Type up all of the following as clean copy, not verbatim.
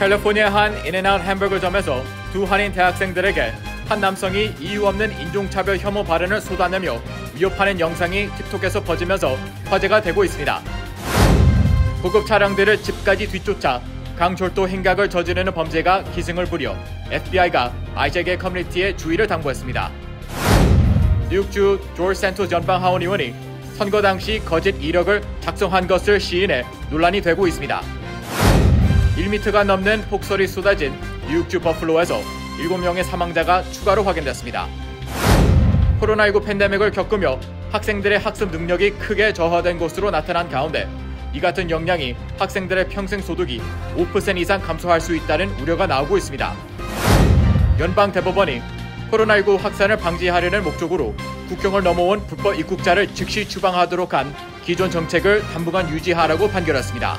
캘리포니아 한 인앤아웃 햄버거점에서 두 한인 대학생들에게 한 남성이 이유 없는 인종차별 혐오 발언을 쏟아내며 위협하는 영상이 틱톡에서 퍼지면서 화제가 되고 있습니다. 고급 차량들을 집까지 뒤쫓아 강철도 행각을 저지르는 범죄가 기승을 부려 FBI가 아이제게 커뮤니티에 주의를 당부했습니다. 뉴욕주 조지 샌토스 연방하원 의원이 선거 당시 거짓 이력을 작성한 것을 시인해 논란이 되고 있습니다. 1m가 넘는 폭설이 쏟아진 뉴욕주 버플로에서 7명의 사망자가 추가로 확인됐습니다. 코로나19 팬데믹을 겪으며 학생들의 학습 능력이 크게 저하된 것으로 나타난 가운데 이 같은 역량이 학생들의 평생 소득이 5% 이상 감소할 수 있다는 우려가 나오고 있습니다. 연방대법원이 코로나19 확산을 방지하려는 목적으로 국경을 넘어온 불법 입국자를 즉시 추방하도록 한 기존 정책을 당분간 유지하라고 판결했습니다.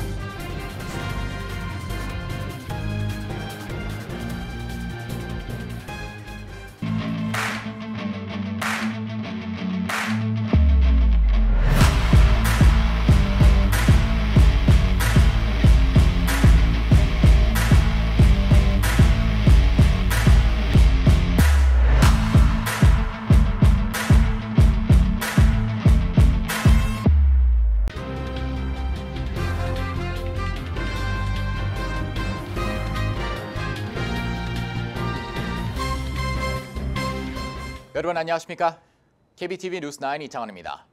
여러분 안녕하십니까? KBTV 뉴스9 이창원입니다.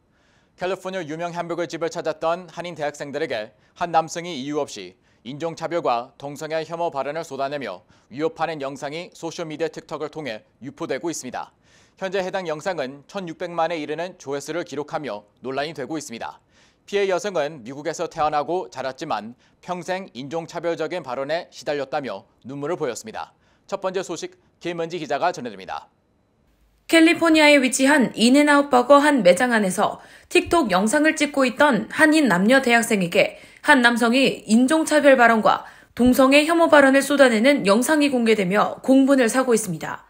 캘리포니아 유명 햄버거 집을 찾았던 한인 대학생들에게 한 남성이 이유 없이 인종차별과 동성애 혐오 발언을 쏟아내며 위협하는 영상이 소셜미디어 틱톡을 통해 유포되고 있습니다. 현재 해당 영상은 1,600만에 이르는 조회수를 기록하며 논란이 되고 있습니다. 피해 여성은 미국에서 태어나고 자랐지만 평생 인종차별적인 발언에 시달렸다며 눈물을 보였습니다. 첫 번째 소식 김은지 기자가 전해드립니다. 캘리포니아에 위치한 인앤아웃 버거 한 매장 안에서 틱톡 영상을 찍고 있던 한인 남녀 대학생에게 한 남성이 인종차별 발언과 동성애 혐오 발언을 쏟아내는 영상이 공개되며 공분을 사고 있습니다.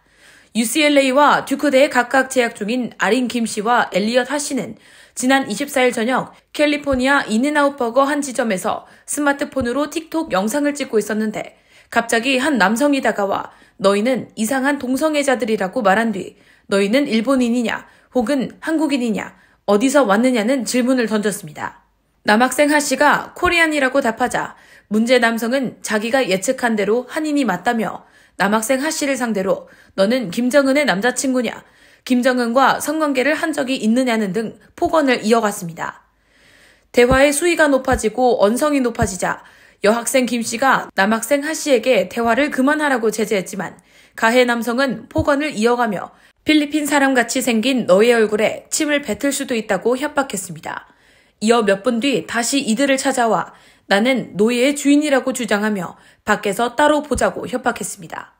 UCLA와 듀크대에 각각 재학 중인 아린 김 씨와 엘리엇 하 씨는 지난 24일 저녁 캘리포니아 인앤아웃 버거 한 지점에서 스마트폰으로 틱톡 영상을 찍고 있었는데 갑자기 한 남성이 다가와 너희는 이상한 동성애자들이라고 말한 뒤 너희는 일본인이냐 혹은 한국인이냐 어디서 왔느냐는 질문을 던졌습니다. 남학생 하 씨가 코리안이라고 답하자 문제 남성은 자기가 예측한 대로 한인이 맞다며 남학생 하 씨를 상대로 너는 김정은의 남자친구냐, 김정은과 성관계를 한 적이 있느냐는 등 폭언을 이어갔습니다. 대화의 수위가 높아지고 언성이 높아지자 여학생 김 씨가 남학생 하 씨에게 대화를 그만하라고 제재했지만 가해 남성은 폭언을 이어가며 필리핀 사람같이 생긴 너의 얼굴에 침을 뱉을 수도 있다고 협박했습니다. 이어 몇 분 뒤 다시 이들을 찾아와 나는 노예의 주인이라고 주장하며 밖에서 따로 보자고 협박했습니다.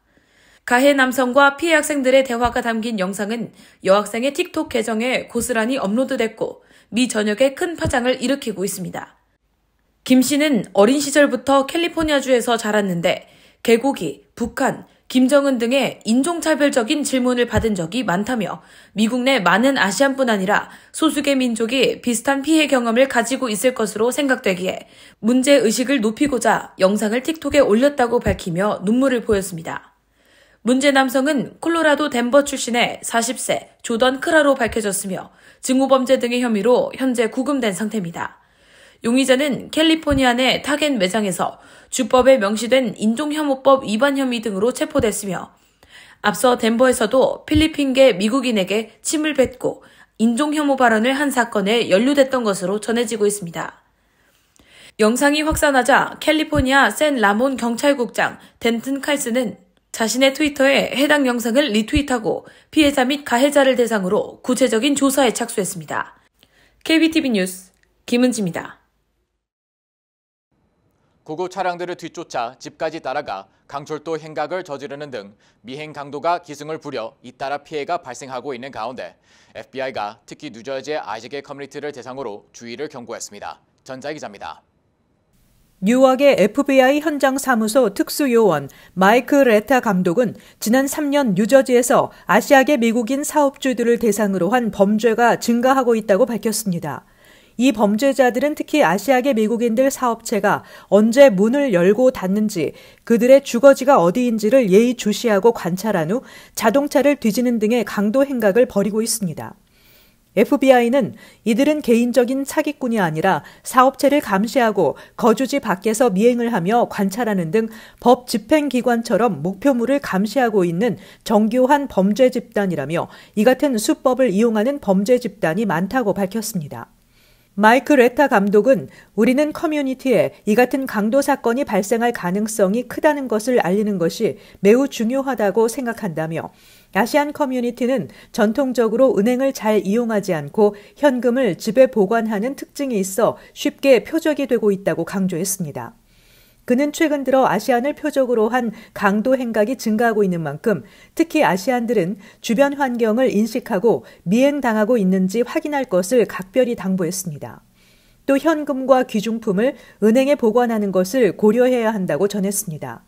가해 남성과 피해 학생들의 대화가 담긴 영상은 여학생의 틱톡 계정에 고스란히 업로드됐고 미 전역에 큰 파장을 일으키고 있습니다. 김 씨는 어린 시절부터 캘리포니아주에서 자랐는데 개고기, 북한, 김정은 등의 인종차별적인 질문을 받은 적이 많다며 미국 내 많은 아시안뿐 아니라 소수계 민족이 비슷한 피해 경험을 가지고 있을 것으로 생각되기에 문제의식을 높이고자 영상을 틱톡에 올렸다고 밝히며 눈물을 보였습니다. 문제 남성은 콜로라도 덴버 출신의 40세 조던 크라로 밝혀졌으며 증오범죄 등의 혐의로 현재 구금된 상태입니다. 용의자는 캘리포니아 내 타겟 매장에서 주법에 명시된 인종혐오법 위반 혐의 등으로 체포됐으며 앞서 덴버에서도 필리핀계 미국인에게 침을 뱉고 인종혐오 발언을 한 사건에 연루됐던 것으로 전해지고 있습니다. 영상이 확산하자 캘리포니아 샌 라몬 경찰국장 덴튼 칼스는 자신의 트위터에 해당 영상을 리트윗하고 피해자 및 가해자를 대상으로 구체적인 조사에 착수했습니다. KBTV 뉴스 김은지입니다. 고급 차량들을 뒤쫓아 집까지 따라가 강철도 행각을 저지르는 등 미행 강도가 기승을 부려 잇따라 피해가 발생하고 있는 가운데 FBI가 특히 뉴저지의 아이제게 커뮤니티를 대상으로 주의를 경고했습니다. 전자희 기자입니다. 뉴욕의 FBI 현장 사무소 특수요원 마이크 레타 감독은 지난 3년 뉴저지에서 아시아계 미국인 사업주들을 대상으로 한 범죄가 증가하고 있다고 밝혔습니다. 이 범죄자들은 특히 아시아계 미국인들 사업체가 언제 문을 열고 닫는지, 그들의 주거지가 어디인지를 예의주시하고 관찰한 후 자동차를 뒤지는 등의 강도 행각을 벌이고 있습니다. FBI는 이들은 개인적인 사기꾼이 아니라 사업체를 감시하고 거주지 밖에서 미행을 하며 관찰하는 등 법 집행기관처럼 목표물을 감시하고 있는 정교한 범죄 집단이라며 이 같은 수법을 이용하는 범죄 집단이 많다고 밝혔습니다. 마이크 레타 감독은 우리는 커뮤니티에 이 같은 강도 사건이 발생할 가능성이 크다는 것을 알리는 것이 매우 중요하다고 생각한다며 아시안 커뮤니티는 전통적으로 은행을 잘 이용하지 않고 현금을 집에 보관하는 특징이 있어 쉽게 표적이 되고 있다고 강조했습니다. 그는 최근 들어 아시안을 표적으로 한 강도 행각이 증가하고 있는 만큼 특히 아시안들은 주변 환경을 인식하고 미행당하고 있는지 확인할 것을 각별히 당부했습니다. 또 현금과 귀중품을 은행에 보관하는 것을 고려해야 한다고 전했습니다.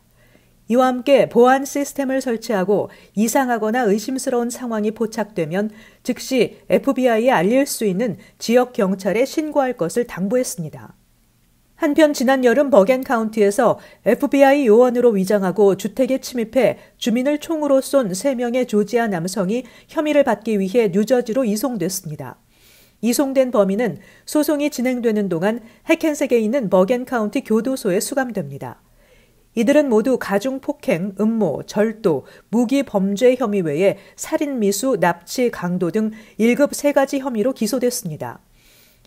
이와 함께 보안 시스템을 설치하고 이상하거나 의심스러운 상황이 포착되면 즉시 FBI에 알릴 수 있는 지역 경찰에 신고할 것을 당부했습니다. 한편 지난 여름 버겐 카운티에서 FBI 요원으로 위장하고 주택에 침입해 주민을 총으로 쏜 3명의 조지아 남성이 혐의를 받기 위해 뉴저지로 이송됐습니다. 이송된 범인은 소송이 진행되는 동안 해켄색에 있는 버겐 카운티 교도소에 수감됩니다. 이들은 모두 가중폭행, 음모, 절도, 무기 범죄 혐의 외에 살인 미수, 납치, 강도 등 1급 3가지 혐의로 기소됐습니다.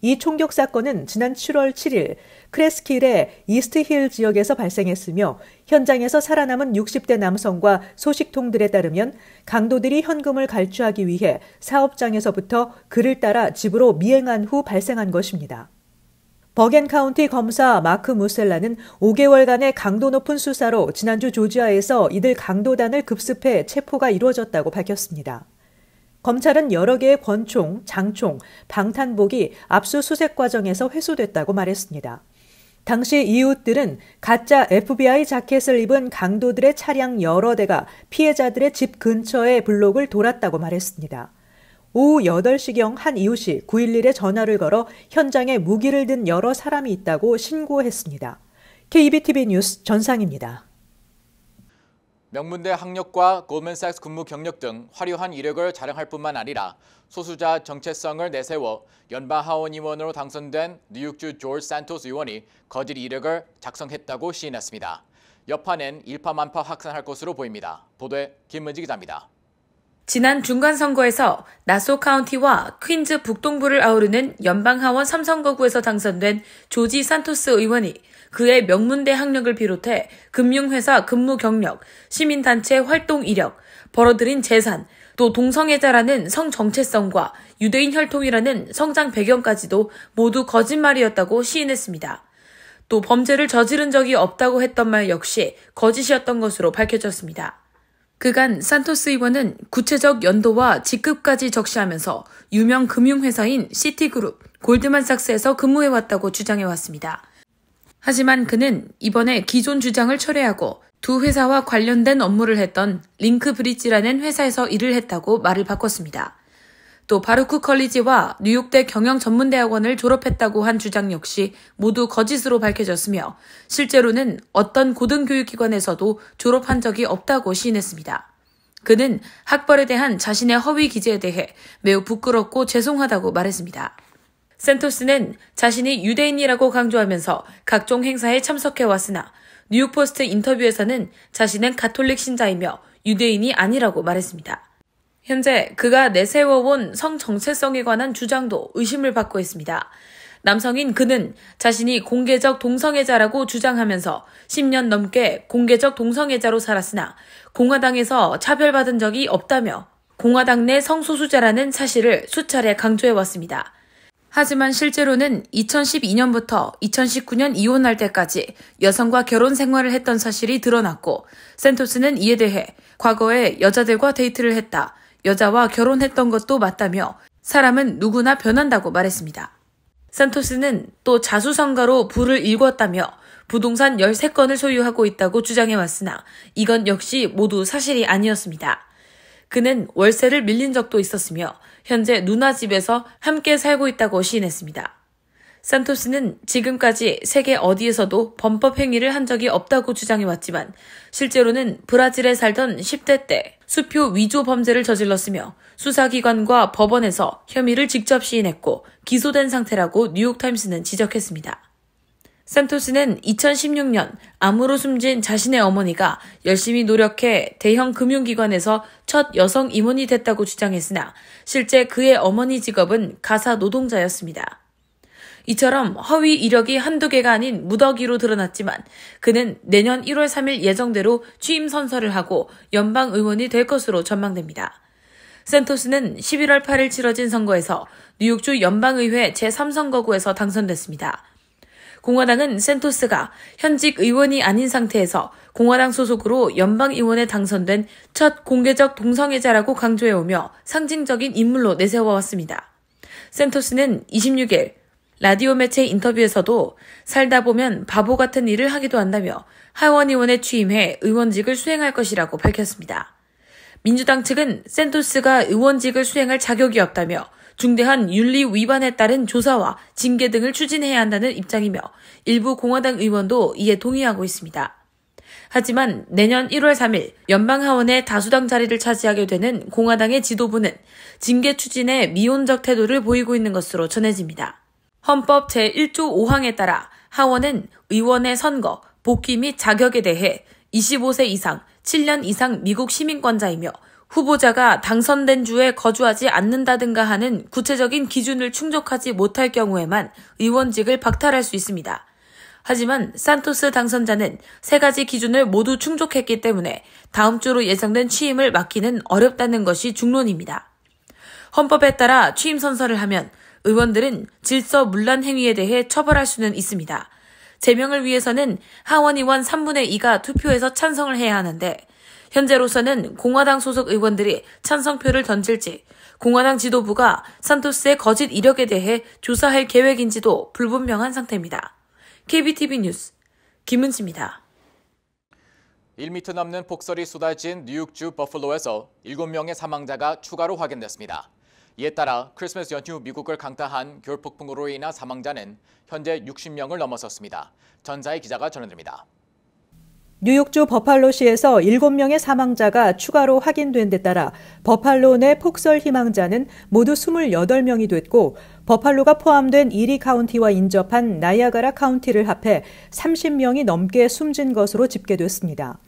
이 총격 사건은 지난 7월 7일 크레스킬의 이스트힐 지역에서 발생했으며 현장에서 살아남은 60대 남성과 소식통들에 따르면 강도들이 현금을 갈취하기 위해 사업장에서부터 그를 따라 집으로 미행한 후 발생한 것입니다. 버겐 카운티 검사 마크 무셀라는 5개월간의 강도 높은 수사로 지난주 조지아에서 이들 강도단을 급습해 체포가 이루어졌다고 밝혔습니다. 검찰은 여러 개의 권총, 장총, 방탄복이 압수수색 과정에서 회수됐다고 말했습니다. 당시 이웃들은 가짜 FBI 자켓을 입은 강도들의 차량 여러 대가 피해자들의 집 근처의 블록을 돌았다고 말했습니다. 오후 8시경 한 이웃이 911에 전화를 걸어 현장에 무기를 든 여러 사람이 있다고 신고했습니다. KBTV 뉴스 전상입니다. 명문대 학력과 골드만삭스 근무 경력 등 화려한 이력을 자랑할 뿐만 아니라 소수자 정체성을 내세워 연방하원 의원으로 당선된 뉴욕주 조지 산토스 의원이 거짓 이력을 작성했다고 시인했습니다. 여파는 일파만파 확산할 것으로 보입니다. 보도에 김은지 기자입니다. 지난 중간선거에서 나소 카운티와 퀸즈 북동부를 아우르는 연방하원 3선거구에서 당선된 조지 산토스 의원이 그의 명문대 학력을 비롯해 금융회사 근무 경력, 시민단체 활동 이력, 벌어들인 재산, 또 동성애자라는 성 정체성과 유대인 혈통이라는 성장 배경까지도 모두 거짓말이었다고 시인했습니다. 또 범죄를 저지른 적이 없다고 했던 말 역시 거짓이었던 것으로 밝혀졌습니다. 그간 산토스 의원은 구체적 연도와 직급까지 적시하면서 유명 금융회사인 시티그룹, 골드만삭스에서 근무해왔다고 주장해왔습니다. 하지만 그는 이번에 기존 주장을 철회하고 두 회사와 관련된 업무를 했던 링크브리지라는 회사에서 일을 했다고 말을 바꿨습니다. 또 바루크 컬리지와 뉴욕대 경영전문대학원을 졸업했다고 한 주장 역시 모두 거짓으로 밝혀졌으며 실제로는 어떤 고등교육기관에서도 졸업한 적이 없다고 시인했습니다. 그는 학벌에 대한 자신의 허위 기재에 대해 매우 부끄럽고 죄송하다고 말했습니다. 산토스는 자신이 유대인이라고 강조하면서 각종 행사에 참석해왔으나 뉴욕포스트 인터뷰에서는 자신은 가톨릭 신자이며 유대인이 아니라고 말했습니다. 현재 그가 내세워온 성 정체성에 관한 주장도 의심을 받고 있습니다. 남성인 그는 자신이 공개적 동성애자라고 주장하면서 10년 넘게 공개적 동성애자로 살았으나 공화당에서 차별받은 적이 없다며 공화당 내 성소수자라는 사실을 수차례 강조해왔습니다. 하지만 실제로는 2012년부터 2019년 이혼할 때까지 여성과 결혼 생활을 했던 사실이 드러났고 산토스는 이에 대해 과거에 여자들과 데이트를 했다. 여자와 결혼했던 것도 맞다며 사람은 누구나 변한다고 말했습니다. 산토스는 또 자수성가로 부를 일궜다며 부동산 13건을 소유하고 있다고 주장해왔으나 이건 역시 모두 사실이 아니었습니다. 그는 월세를 밀린 적도 있었으며 현재 누나 집에서 함께 살고 있다고 시인했습니다. 산토스는 지금까지 세계 어디에서도 범법 행위를 한 적이 없다고 주장해왔지만 실제로는 브라질에 살던 10대 때 수표 위조 범죄를 저질렀으며 수사기관과 법원에서 혐의를 직접 시인했고 기소된 상태라고 뉴욕타임스는 지적했습니다. 산토스는 2016년 암으로 숨진 자신의 어머니가 열심히 노력해 대형 금융기관에서 첫 여성 임원이 됐다고 주장했으나 실제 그의 어머니 직업은 가사 노동자였습니다. 이처럼 허위 이력이 한두 개가 아닌 무더기로 드러났지만 그는 내년 1월 3일 예정대로 취임 선서를 하고 연방 의원이 될 것으로 전망됩니다. 산토스는 11월 8일 치러진 선거에서 뉴욕주 연방의회 제3선거구에서 당선됐습니다. 공화당은 산토스가 현직 의원이 아닌 상태에서 공화당 소속으로 연방의원에 당선된 첫 공개적 동성애자라고 강조해오며 상징적인 인물로 내세워왔습니다. 산토스는 26일 라디오 매체 인터뷰에서도 살다 보면 바보 같은 일을 하기도 한다며 하원의원에 취임해 의원직을 수행할 것이라고 밝혔습니다. 민주당 측은 산토스가 의원직을 수행할 자격이 없다며 중대한 윤리 위반에 따른 조사와 징계 등을 추진해야 한다는 입장이며 일부 공화당 의원도 이에 동의하고 있습니다. 하지만 내년 1월 3일 연방하원의 다수당 자리를 차지하게 되는 공화당의 지도부는 징계 추진에 미온적 태도를 보이고 있는 것으로 전해집니다. 헌법 제1조 5항에 따라 하원은 의원의 선거, 복귀 및 자격에 대해 25세 이상, 7년 이상 미국 시민권자이며 후보자가 당선된 주에 거주하지 않는다든가 하는 구체적인 기준을 충족하지 못할 경우에만 의원직을 박탈할 수 있습니다. 하지만 산토스 당선자는 세 가지 기준을 모두 충족했기 때문에 다음 주로 예정된 취임을 막기는 어렵다는 것이 중론입니다. 헌법에 따라 취임 선서를 하면 의원들은 질서문란 행위에 대해 처벌할 수는 있습니다. 제명을 위해서는 하원의원 3분의 2가 투표해서 찬성을 해야 하는데 현재로서는 공화당 소속 의원들이 찬성표를 던질지 공화당 지도부가 산토스의 거짓 이력에 대해 조사할 계획인지도 불분명한 상태입니다. KBTV 뉴스 김은지입니다. 1m 넘는 폭설이 쏟아진 뉴욕주 버플로에서 7명의 사망자가 추가로 확인됐습니다. 이에 따라 크리스마스 연휴 미국을 강타한 겨울폭풍으로 인한 사망자는 현재 60명을 넘어섰습니다. 전자의 기자가 전해드립니다. 뉴욕주 버팔로시에서 7명의 사망자가 추가로 확인된 데 따라 버팔로 내 폭설 희망자는 모두 28명이 됐고 버팔로가 포함된 이리 카운티와 인접한 나이아가라 카운티를 합해 30명이 넘게 숨진 것으로 집계됐습니다.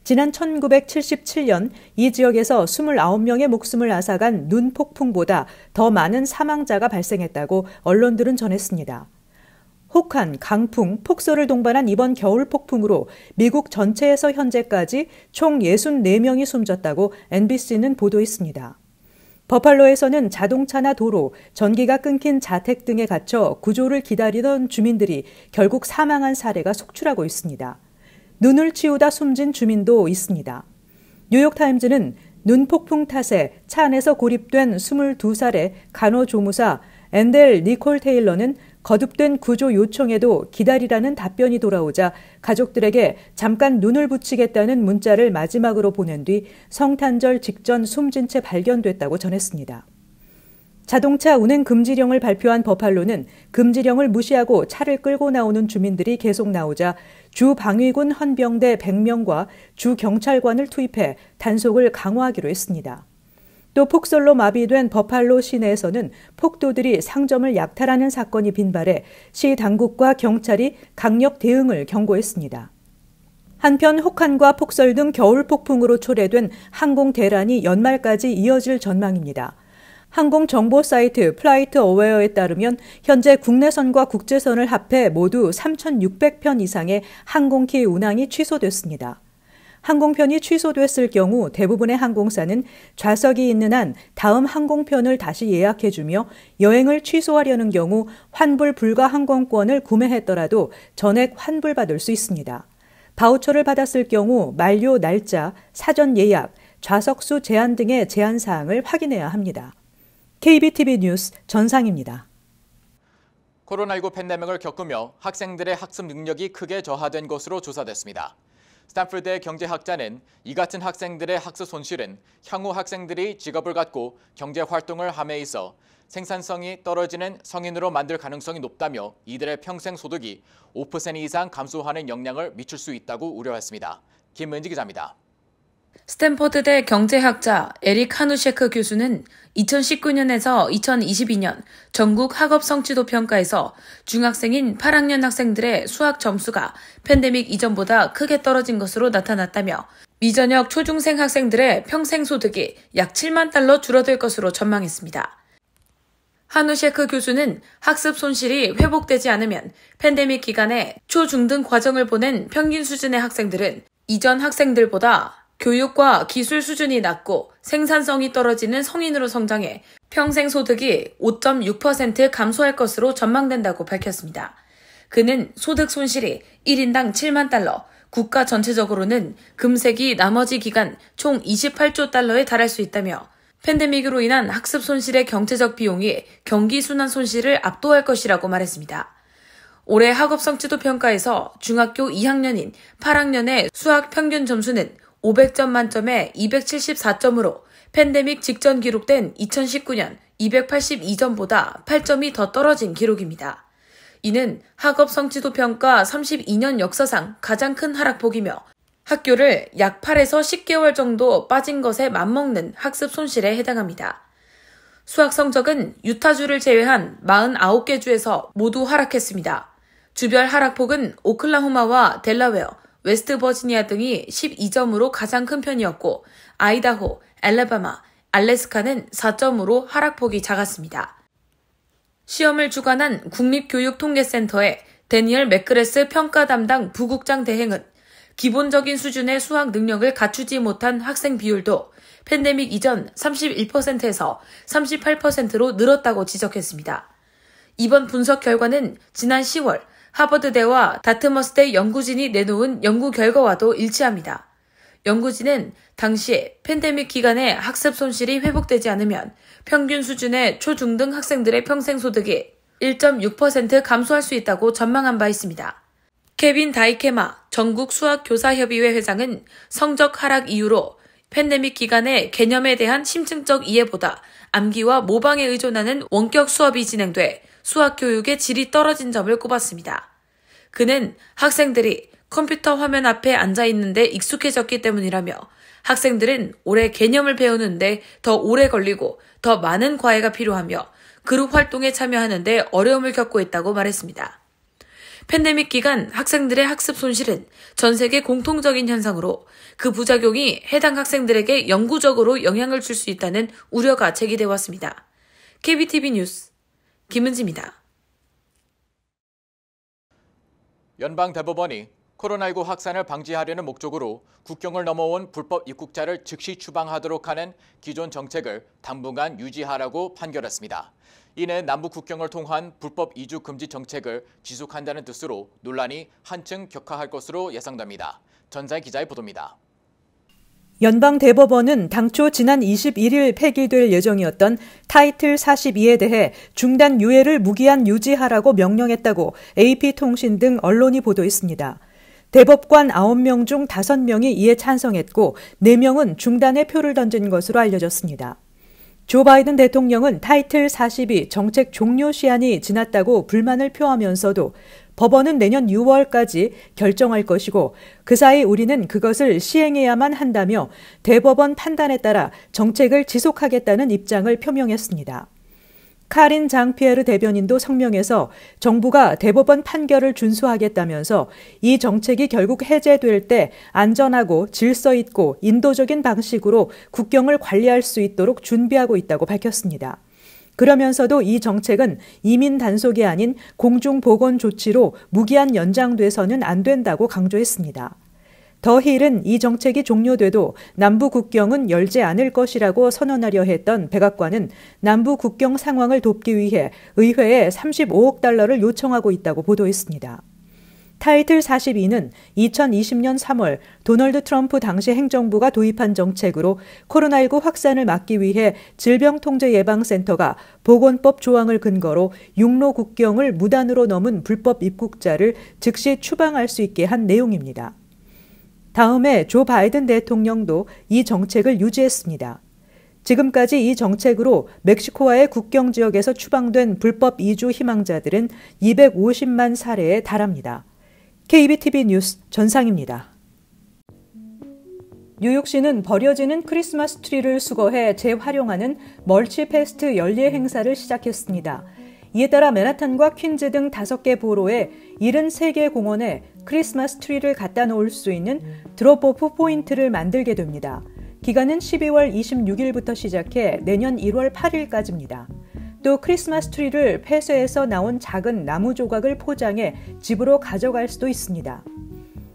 지난 1977년 이 지역에서 29명의 목숨을 앗아간 눈 폭풍보다 더 많은 사망자가 발생했다고 언론들은 전했습니다. 혹한, 강풍, 폭설을 동반한 이번 겨울 폭풍으로 미국 전체에서 현재까지 총 64명이 숨졌다고 NBC는 보도했습니다. 버팔로에서는 자동차나 도로, 전기가 끊긴 자택 등에 갇혀 구조를 기다리던 주민들이 결국 사망한 사례가 속출하고 있습니다. 눈을 치우다 숨진 주민도 있습니다. 뉴욕타임즈는 눈 폭풍 탓에 차 안에서 고립된 22살의 간호조무사 앤델 니콜 테일러는 거듭된 구조 요청에도 기다리라는 답변이 돌아오자 가족들에게 잠깐 눈을 붙이겠다는 문자를 마지막으로 보낸 뒤 성탄절 직전 숨진 채 발견됐다고 전했습니다. 자동차 운행 금지령을 발표한 버팔로는 금지령을 무시하고 차를 끌고 나오는 주민들이 계속 나오자 주 방위군 헌병대 100명과 주 경찰관을 투입해 단속을 강화하기로 했습니다. 또 폭설로 마비된 버팔로 시내에서는 폭도들이 상점을 약탈하는 사건이 빈발해 시 당국과 경찰이 강력 대응을 경고했습니다. 한편 혹한과 폭설 등 겨울 폭풍으로 초래된 항공 대란이 연말까지 이어질 전망입니다. 항공 정보 사이트 플라이트 어웨어에 따르면 현재 국내선과 국제선을 합해 모두 3,600편 이상의 항공기 운항이 취소됐습니다. 항공편이 취소됐을 경우 대부분의 항공사는 좌석이 있는 한 다음 항공편을 다시 예약해주며 여행을 취소하려는 경우 환불 불가 항공권을 구매했더라도 전액 환불받을 수 있습니다. 바우처를 받았을 경우 만료 날짜, 사전 예약, 좌석수 제한 등의 제한 사항을 확인해야 합니다. KBTV 뉴스 전상입니다. 코로나19 팬데믹을 겪으며 학생들의 학습 능력이 크게 저하된 것으로 조사됐습니다. 스탠퍼드의 경제학자는 이 같은 학생들의 학습 손실은 향후 학생들이 직업을 갖고 경제활동을 함에 있어 생산성이 떨어지는 성인으로 만들 가능성이 높다며 이들의 평생 소득이 5% 이상 감소하는 영향을 미칠 수 있다고 우려했습니다. 김은지 기자입니다. 스탠퍼드대 경제학자 에릭 하누셰크 교수는 2019년에서 2022년 전국 학업 성취도 평가에서 중학생인 8학년 학생들의 수학 점수가 팬데믹 이전보다 크게 떨어진 것으로 나타났다며 미전역 초중생 학생들의 평생 소득이 약 7만 달러 줄어들 것으로 전망했습니다. 하누셰크 교수는 학습 손실이 회복되지 않으면 팬데믹 기간에 초중등 과정을 보낸 평균 수준의 학생들은 이전 학생들보다 교육과 기술 수준이 낮고 생산성이 떨어지는 성인으로 성장해 평생 소득이 5.6% 감소할 것으로 전망된다고 밝혔습니다. 그는 소득 손실이 1인당 7만 달러, 국가 전체적으로는 금세기 나머지 기간 총 28조 달러에 달할 수 있다며 팬데믹으로 인한 학습 손실의 경제적 비용이 경기 순환 손실을 압도할 것이라고 말했습니다. 올해 학업 성취도 평가에서 중학교 2학년인 8학년의 수학 평균 점수는 500점 만점에 274점으로 팬데믹 직전 기록된 2019년 282점보다 8점이 더 떨어진 기록입니다. 이는 학업 성취도 평가 32년 역사상 가장 큰 하락폭이며 학교를 약 8에서 10개월 정도 빠진 것에 맞먹는 학습 손실에 해당합니다. 수학 성적은 유타주를 제외한 49개 주에서 모두 하락했습니다. 주별 하락폭은 오클라호마와 델라웨어, 웨스트버지니아 등이 12점으로 가장 큰 편이었고 아이다호, 알래바마, 알래스카는 4점으로 하락폭이 작았습니다. 시험을 주관한 국립교육통계센터의 데니얼 맥그레스 평가 담당 부국장 대행은 기본적인 수준의 수학 능력을 갖추지 못한 학생 비율도 팬데믹 이전 31%에서 38%로 늘었다고 지적했습니다. 이번 분석 결과는 지난 10월 하버드대와 다트머스대 연구진이 내놓은 연구 결과와도 일치합니다. 연구진은 당시 팬데믹 기간에 학습 손실이 회복되지 않으면 평균 수준의 초중등 학생들의 평생 소득이 1.6% 감소할 수 있다고 전망한 바 있습니다. 케빈 다이케마 전국수학교사협의회 회장은 성적 하락 이유로 팬데믹 기간에 개념에 대한 심층적 이해보다 암기와 모방에 의존하는 원격 수업이 진행돼 수학 교육의 질이 떨어진 점을 꼽았습니다. 그는 학생들이 컴퓨터 화면 앞에 앉아 있는데 익숙해졌기 때문이라며 학생들은 올해 개념을 배우는데 더 오래 걸리고 더 많은 과외가 필요하며 그룹 활동에 참여하는데 어려움을 겪고 있다고 말했습니다. 팬데믹 기간 학생들의 학습 손실은 전 세계 공통적인 현상으로 그 부작용이 해당 학생들에게 영구적으로 영향을 줄 수 있다는 우려가 제기돼 왔습니다. KBTV 뉴스 김은지입니다. 연방대법원이 코로나19 확산을 방지하려는 목적으로 국경을 넘어온 불법 입국자를 즉시 추방하도록 하는 기존 정책을 당분간 유지하라고 판결했습니다. 이는 남북 국경을 통한 불법 이주 금지 정책을 지속한다는 뜻으로 논란이 한층 격화할 것으로 예상됩니다. 전자의 기자의 보도입니다. 연방대법원은 당초 지난 21일 폐기될 예정이었던 타이틀 42에 대해 중단 유예를 무기한 유지하라고 명령했다고 AP통신 등 언론이 보도했습니다. 대법관 9명 중 5명이 이에 찬성했고 4명은 중단에 표를 던진 것으로 알려졌습니다. 조 바이든 대통령은 타이틀 42 정책 종료 시한이 지났다고 불만을 표하면서도 법원은 내년 6월까지 결정할 것이고 그 사이 우리는 그것을 시행해야만 한다며 대법원 판단에 따라 정책을 지속하겠다는 입장을 표명했습니다. 카린 장피에르 대변인도 성명에서 정부가 대법원 판결을 준수하겠다면서 이 정책이 결국 해제될 때 안전하고 질서 있고 인도적인 방식으로 국경을 관리할 수 있도록 준비하고 있다고 밝혔습니다. 그러면서도 이 정책은 이민 단속이 아닌 공중보건 조치로 무기한 연장돼서는 안 된다고 강조했습니다. 더 힐은 이 정책이 종료돼도 남부 국경은 열지 않을 것이라고 선언하려 했던 백악관은 남부 국경 상황을 돕기 위해 의회에 35억 달러를 요청하고 있다고 보도했습니다. 타이틀 42는 2020년 3월 도널드 트럼프 당시 행정부가 도입한 정책으로 코로나19 확산을 막기 위해 질병통제예방센터가 보건법 조항을 근거로 육로 국경을 무단으로 넘은 불법 입국자를 즉시 추방할 수 있게 한 내용입니다. 다음에 조 바이든 대통령도 이 정책을 유지했습니다. 지금까지 이 정책으로 멕시코와의 국경 지역에서 추방된 불법 이주 희망자들은 250만 사례에 달합니다. KBTV 뉴스 전상입니다. 뉴욕시는 버려지는 크리스마스 트리를 수거해 재활용하는 멀치페스트 연례 행사를 시작했습니다. 이에 따라 맨하탄과 퀸즈 등 5개 보로의 73개 공원에 크리스마스 트리를 갖다 놓을 수 있는 드롭오프 포인트를 만들게 됩니다. 기간은 12월 26일부터 시작해 내년 1월 8일까지입니다. 또 크리스마스 트리를 폐쇄해서 나온 작은 나무 조각을 포장해 집으로 가져갈 수도 있습니다.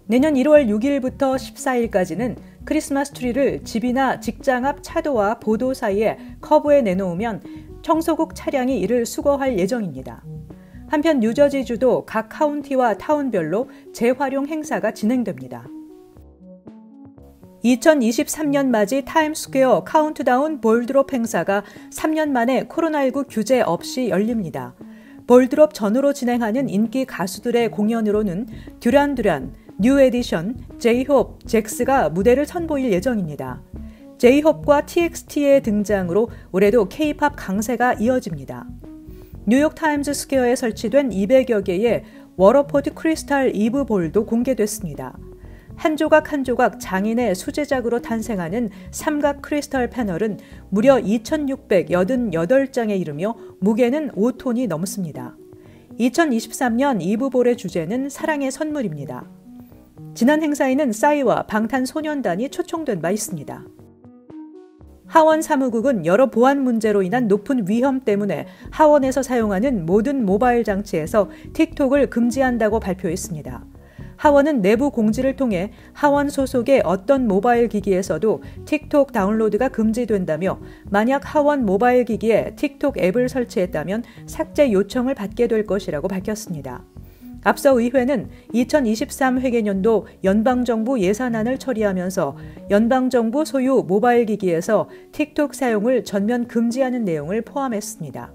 내년 1월 6일부터 14일까지는 크리스마스 트리를 집이나 직장 앞 차도와 보도 사이에 커브에 내놓으면 청소국 차량이 이를 수거할 예정입니다. 한편 뉴저지주도 각 카운티와 타운별로 재활용 행사가 진행됩니다. 2023년 맞이 타임스퀘어 카운트다운 볼드롭 행사가 3년 만에 코로나19 규제 없이 열립니다. 볼드롭 전후로 진행하는 인기 가수들의 공연으로는 듀란 듀란, 뉴 에디션, 제이홉, 잭스가 무대를 선보일 예정입니다. 제이홉과 TXT의 등장으로 올해도 K-팝 강세가 이어집니다. 뉴욕 타임즈 스퀘어에 설치된 200여 개의 워터포드 크리스탈 이브 볼도 공개됐습니다. 한 조각 한 조각 장인의 수제작으로 탄생하는 삼각 크리스탈 패널은 무려 2,688장에 이르며 무게는 5톤이 넘습니다. 2023년 이브볼의 주제는 사랑의 선물입니다. 지난 행사에는 싸이와 방탄소년단이 초청된 바 있습니다. 하원 사무국은 여러 보안 문제로 인한 높은 위험 때문에 하원에서 사용하는 모든 모바일 장치에서 틱톡을 금지한다고 발표했습니다. 하원은 내부 공지를 통해 하원 소속의 어떤 모바일 기기에서도 틱톡 다운로드가 금지된다며 만약 하원 모바일 기기에 틱톡 앱을 설치했다면 삭제 요청을 받게 될 것이라고 밝혔습니다. 앞서 의회는 2023 회계년도 연방정부 예산안을 처리하면서 연방정부 소유 모바일 기기에서 틱톡 사용을 전면 금지하는 내용을 포함했습니다.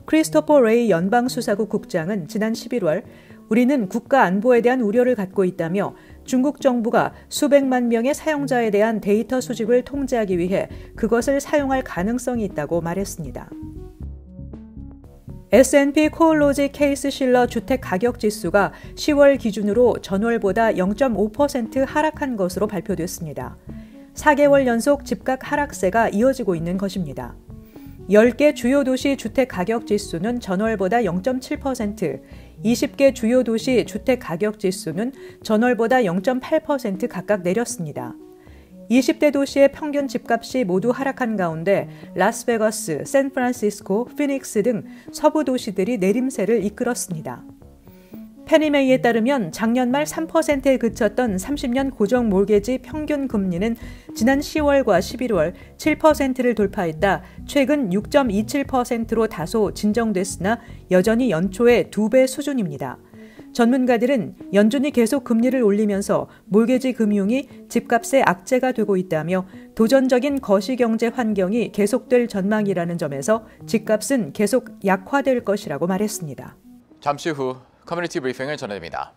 크리스토퍼 레이 연방수사국 국장은 지난 11월 우리는 국가 안보에 대한 우려를 갖고 있다며 중국 정부가 수백만 명의 사용자에 대한 데이터 수집을 통제하기 위해 그것을 사용할 가능성이 있다고 말했습니다. S&P 코올로지 케이스 실러 주택 가격 지수가 10월 기준으로 전월보다 0.5% 하락한 것으로 발표됐습니다. 4개월 연속 집값 하락세가 이어지고 있는 것입니다. 10개 주요 도시 주택 가격 지수는 전월보다 0.7%, 20개 주요 도시 주택 가격 지수는 전월보다 0.8% 각각 내렸습니다. 20대 도시의 평균 집값이 모두 하락한 가운데 라스베가스, 샌프란시스코, 피닉스 등 서부 도시들이 내림세를 이끌었습니다. 페니메이에 따르면 작년 말 3%에 그쳤던 30년 고정 몰개지 평균 금리는 지난 10월과 11월 7%를 돌파했다 최근 6.27%로 다소 진정됐으나 여전히 연초의 2배 수준입니다. 전문가들은 연준이 계속 금리를 올리면서 몰개지 금융이 집값의 악재가 되고 있다며 도전적인 거시경제 환경이 계속될 전망이라는 점에서 집값은 계속 약화될 것이라고 말했습니다. 잠시 후 커뮤니티 브리핑을 전해드립니다.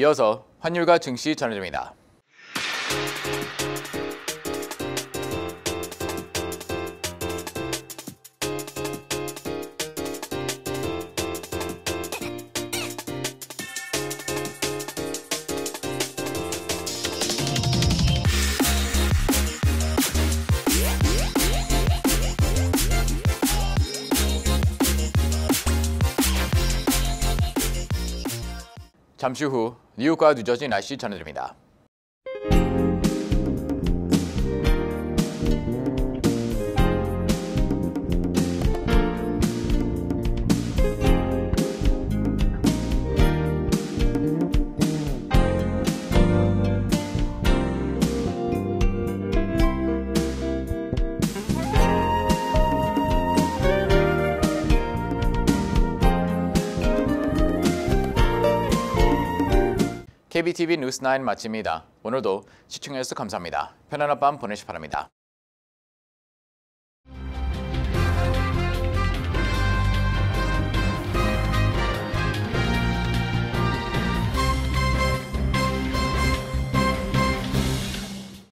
이어서 환율과 증시 전해드립니다. 잠시 후 뉴욕과 뉴저지 날씨 전해드립니다. KBTV 뉴스9 마칩니다. 오늘도 시청해주셔서 감사합니다. 편안한 밤 보내시기 바랍니다.